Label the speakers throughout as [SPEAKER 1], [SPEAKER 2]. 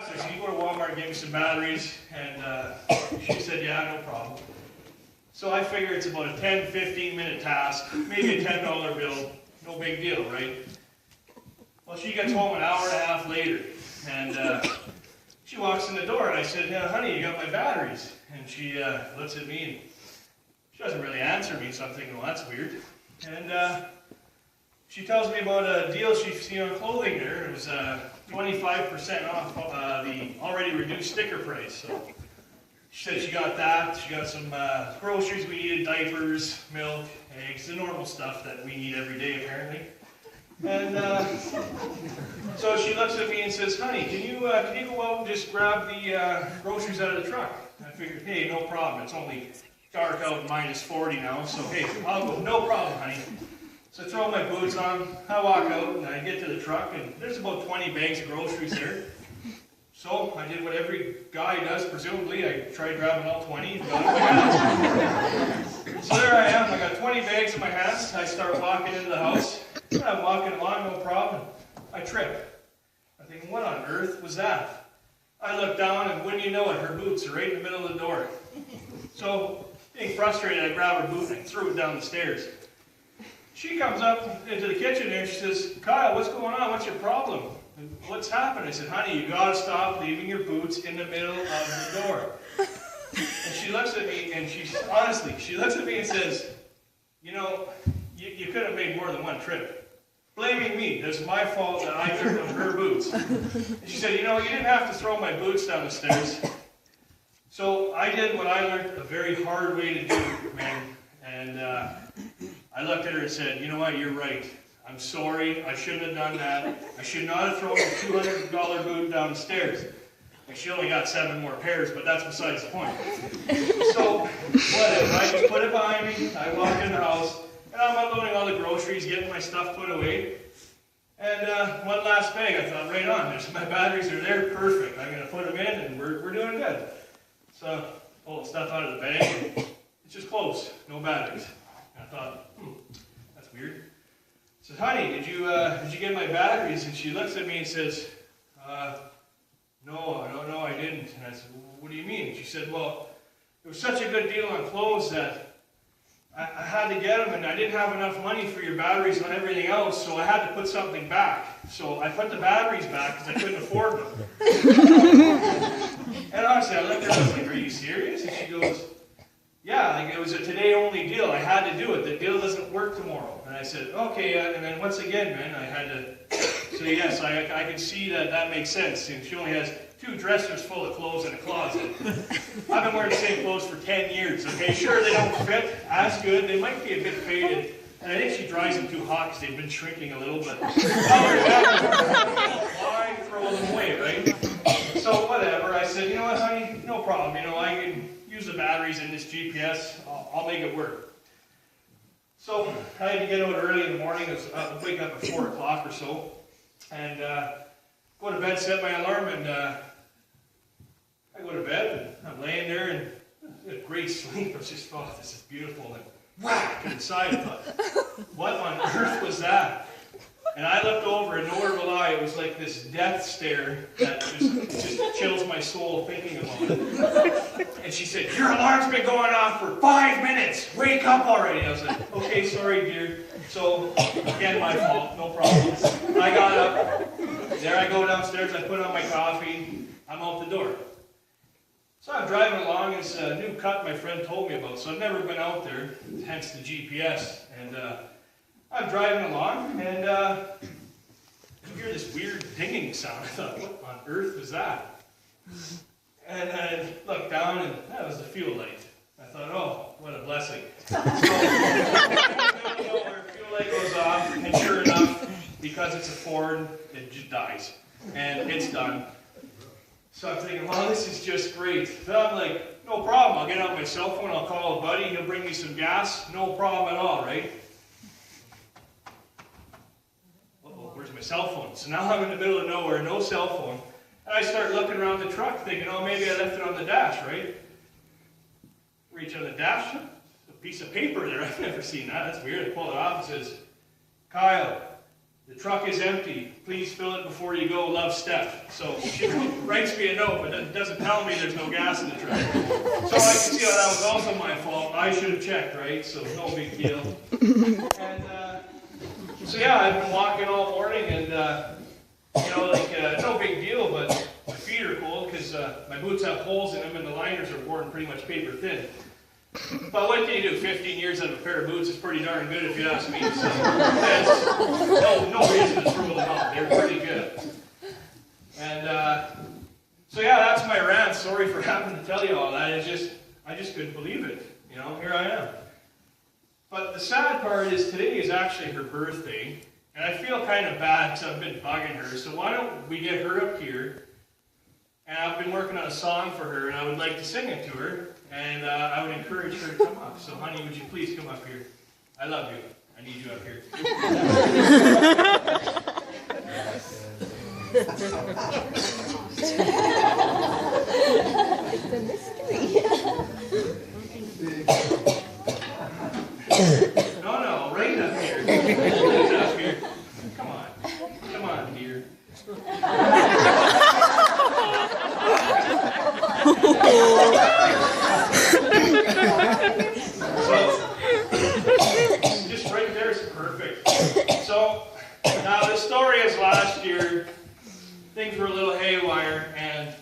[SPEAKER 1] asked her, she said, you go to Walmart and get me some batteries, and she said, yeah, no problem. So I figure it's about a 10, 15-minute task, maybe a $10 bill, no big deal, right? Well, she gets home an hour and a half later, and she walks in the door, and I said, yeah, honey, you got my batteries? And she looks at me, and she doesn't really answer me, so I'm thinking, well, that's weird. And she tells me about a deal she's seen on clothing there. It was 25% off the already reduced sticker price. So she said she got that. She got some groceries we needed, diapers, milk, eggs, the normal stuff that we need every day apparently. And so she looks at me and says, honey, can you go out and just grab the groceries out of the truck? I figured, hey, no problem. It's only dark out, -40 now, so hey, I'll go. No problem, honey. So I throw my boots on, I walk out, and I get to the truck, and there's about 20 bags of groceries there. So I did what every guy does, presumably. I tried grabbing all 20 and got it in my hands. So there I am, I got 20 bags in my hands. I start walking into the house. I'm walking along, no problem. I trip. I think, what on earth was that? I look down, and wouldn't you know it, her boots are right in the middle of the door. So, being frustrated, I grab her boot and I threw it down the stairs. She comes up into the kitchen and she says, Kyle, what's going on? What's your problem? What's happened? I said, honey, you gotta stop leaving your boots in the middle of the door. And she looks at me and she looks at me and says, you know, you could have made more than one trip. Blaming me. It's my fault that I tripped on her boots. And she said, you know, you didn't have to throw my boots down the stairs. So I did what I learned a very hard way to do, man. And I looked at her and said, you know what, you're right. I'm sorry, I shouldn't have done that. I should not have thrown a $200 boot down the stairs. And she only got 7 more pairs, but that's besides the point. So, whatever, I just put it behind me, I walk in the house, and I'm unloading all the groceries, getting my stuff put away. And one last bag, I thought, right on, my batteries are there, perfect. I'm going to put them in, and we're doing good. So, pull the stuff out of the bag, and it's just closed, no batteries. And I thought, that's weird. I said, honey, did you get my batteries? And she looks at me and says, no, I didn't. And I said, well, what do you mean? And she said, well, it was such a good deal on clothes that I had to get them, and I didn't have enough money for your batteries and everything else, so I had to put something back. So I put the batteries back because I couldn't afford them. And honestly, I looked at her and I was like, are you serious? And she goes, yeah, like it was a today-only deal. I had to do it. The deal doesn't work tomorrow. And I said, okay. And then once again, man, I had to say, yes, I can see that makes sense. And she only has 2 dressers full of clothes in a closet. I've been wearing the same clothes for 10 years, okay? Sure, they don't fit as good. They might be a bit faded. And I think she dries them too hot because they've been shrinking a little bit. Why throw them away, right? So whatever. I said, you know what, honey? No problem. You know, I can use the batteries in this GPS. I'll make it work. So I had to get out early in the morning. I wake up at 4 o'clock or so. And go to bed, set my alarm, and I go to bed, and I'm laying there, and a great sleep. I was just, oh, this is beautiful. And whack inside, I thought, what on earth was that? And I looked over, and nowhere will lie, it was like this death stare that just chills my soul thinking about it. And she said, your alarm's been going off for 5 minutes. Wake up already. I was like, okay, sorry, dear. So, again, my fault, no problem. I got up. There I go downstairs, I put on my coffee, I'm out the door. So I'm driving along, it's a new cut my friend told me about, so I've never been out there, hence the GPS. And I'm driving along, and I hear this weird dinging sound. I thought, what on earth is that? And I looked down, and that was the fuel light. I thought, oh, what a blessing. So, fuel light goes off, and sure enough, because it's a Ford, it just dies. And it's done. So I'm thinking, well, this is just great. So I'm like, no problem. I'll get out my cell phone, I'll call a buddy, he'll bring me some gas. No problem at all, right? Uh-oh, where's my cell phone? So now I'm in the middle of nowhere, no cell phone. And I start looking around the truck thinking, oh, maybe I left it on the dash, right? Reach on the dash, a piece of paper there. I've never seen that. That's weird. I pull it off and it says, Kyle, The truck is empty. Please fill it before you go. Love, Steph. So she writes me a note, but doesn't tell me there's no gas in the truck. So I can see how that was also my fault. I should have checked, right? So no big deal. And so yeah, I've been walking all morning, and you know, like no big deal, but my feet are cold because my boots have holes in them, and the liners are worn pretty much paper thin. But what can you do? 15 years out of a pair of boots is pretty darn good if you ask me. So there's no reason to throw them out. They're pretty good. And so yeah, that's my rant. Sorry for having to tell you all that. I just couldn't believe it. You know, here I am. But the sad part is today is actually her birthday, and I feel kind of bad because I've been bugging her. So why don't we get her up here? And I've been working on a song for her, and I would like to sing it to her. And I would encourage her to come up. So, honey, would you please come up here? I love you. I need you up here.
[SPEAKER 2] It's a mystery.
[SPEAKER 1] No, right up here. Right up here. Come on. Come on, dear. Just right there is perfect. So, now the story is last year, things were a little haywire, and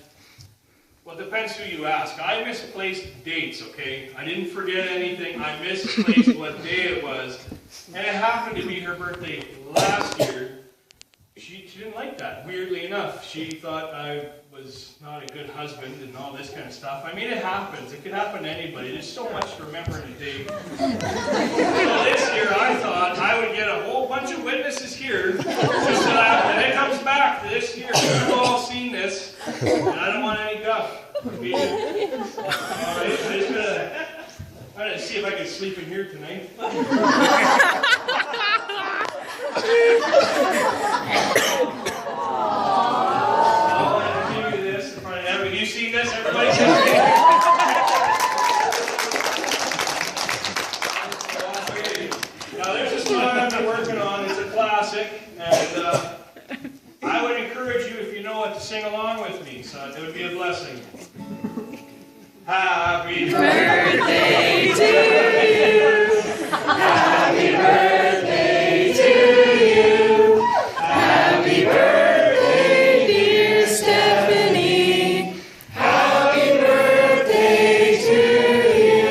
[SPEAKER 1] well, it depends who you ask. I misplaced dates, okay? I didn't forget anything. I misplaced what day it was, and it happened to be her birthday last year. She didn't like that, weirdly enough. She thought I was not a good husband and all this kind of stuff. I mean, it happens. It could happen to anybody. There's so much to remember in a day. So this year, I thought I would get a whole bunch of witnesses here, just so that when it comes back to this year, we've all seen this, and I don't want any guff. All right, I'm going to see if I can sleep in here tonight. You seen this? Everybody seen it? Now there's a song I've been working on. It's a classic, and I would encourage you, if you know it, to sing along with me. So it would be a blessing. Happy birthday to you. Happy birthday to you. Happy birthday, dear Stephanie. Happy birthday to you.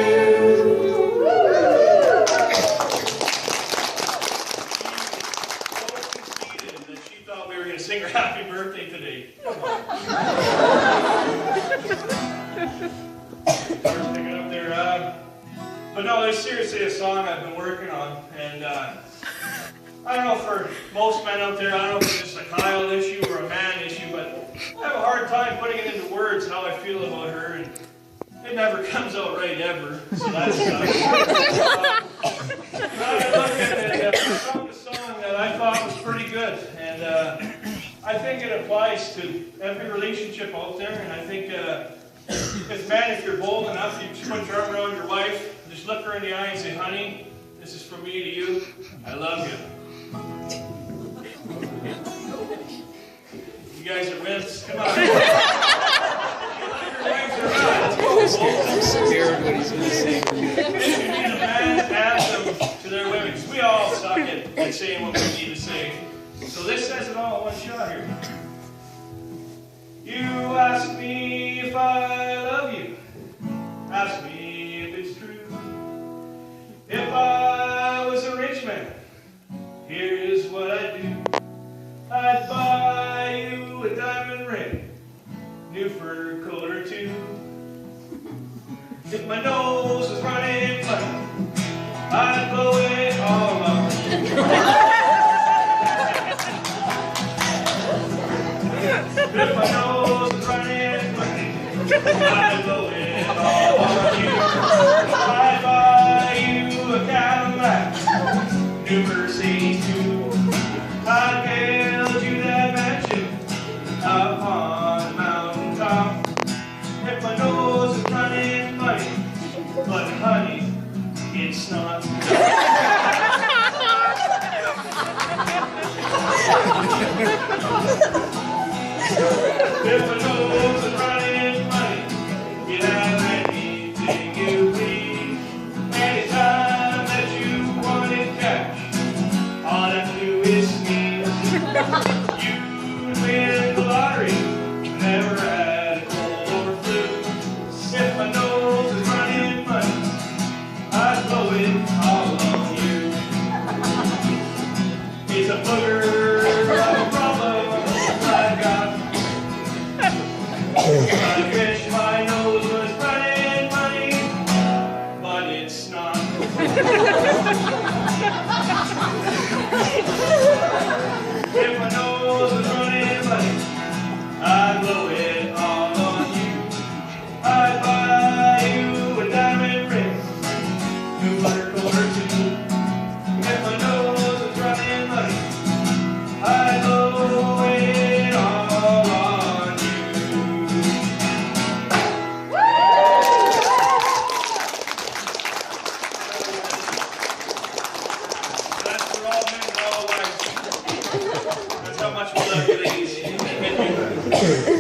[SPEAKER 1] She was so conceited that she thought we were going to sing her happy birthday today. Picking up there. But no, there's seriously a song I've been working on, and I don't know, for most men out there, I don't know if it's just a Kyle issue or a man issue, but I have a hard time putting it into words how I feel about her, and it never comes out right ever, so that's I looked at it, I found a song that I thought was pretty good, and I think it applies to every relationship out there, and I think if man, if you're bold enough, you just put your arm around your wife, just look her in the eye and say, honey, this is from me to you, I love you. You guys are wimps. Come on. I'm scared what he's going to say. This should be the man's anthem to their women. We all suck at saying what we need to say. So this says it all in one shot here. You ask me if I love you. Ask me if it's true. If I was a rich man, here's what I'd do. I'd buy you a diamond ring, new fur coat or two. If my nose was running funny, I'd blow it all up. If my nose was running funny, I'd blow it all on you. I'd buy you a Cadillac, new Mercedes too. I'd build you that mansion up on a mountaintop. If my nose is running funny, but honey, it's not. I wish my nose was running money, but it's not. If my nose was running money, I'd blow it all on you. I'd buy you a diamond ring, new buttercoat or two. If my nose was running money, I'd blow it all on you. That's for all men and all wives. That's how much we love you, ladies.